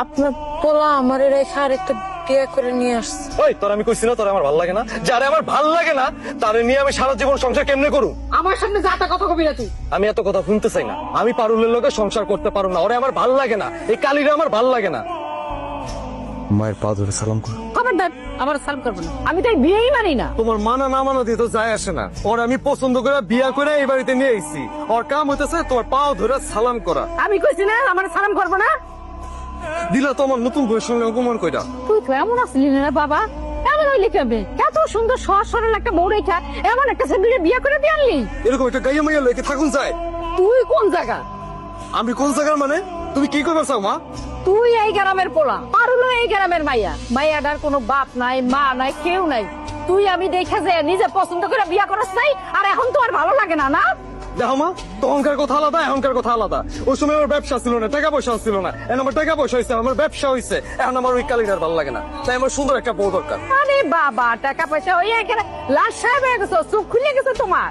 আপনার পোলা আমার রেখা আর একটা বিয়ে করে নিয়ে আসছে। ওই তোর আমি কইছি না তোর আমার ভাল লাগে না, যারে আমার ভাল লাগে না তারে নিয়ে আমি সারা জীবন সংসার কেমনে করু? আমার সামনে যা তা কথা কবি না তুই। আমি এত কথা শুনতে চাই না, আমি পারুলের লোকে সংসার করতে পারো না, ওরে আমার ভাল লাগে না, এই কালিরে আমার ভাল লাগে না। মায়ের পা ধরে সালাম কর। খবরদার আমার সালাম করবো না, আমি তাই বিয়েই মানি না। তোমার মানা না মানা দিয়ে তো যায় আসে না, ওর আমি পছন্দ করে বিয়া করে এই বাড়িতে নিয়ে আইছি, ওর কাম হইতেছে তোমার পাও ধরে সালাম করা। আমি কইছি না আমার সালাম করবো না। দিলা তো আমার নতুন বইয়ের সঙ্গে অপমান কইরা। তুই তো এমন আসলি না বাবা, এমন হইলি কেমন? এত সুন্দর সহজ সরল একটা বউ রেখা এমন একটা ছেলে বিয়ে করে দিয়ে আনলি? এরকম একটা গাইয়া মাইয়া লইকে থাকুন যায়? তুই কোন জায়গা? আমি কোন জায়গার মানে? তুমি কি করবে চাও মা? তুই এই গ্রামের পোলা, আর হলো এই গ্রামের মাইয়া। মাইয়াটার কোনো বাপ নাই, মা নাই, কেউ নাই। তুই আমি দেখে যে নিজে পছন্দ করে বিয়া করছ নাই, আর এখন তো আর ভালো লাগে না, না? দেখো মা, তখনকার কথা আলাদা, এখনকার কথা আলাদা। ওই সময় আমার ব্যবসা ছিল না, টাকা পয়সা ছিল না, এখন আমার টাকা পয়সা হয়েছে, আমার ব্যবসা হয়েছে, এখন আমার ওই কালিটার ভালো লাগে না, তাই আমার সুন্দর একটা বউ দরকার। আরে বাবা, টাকা পয়সা ওই এখানে লাশ সাহেব হয়ে গেছো, চোখ খুলে গেছে তোমার।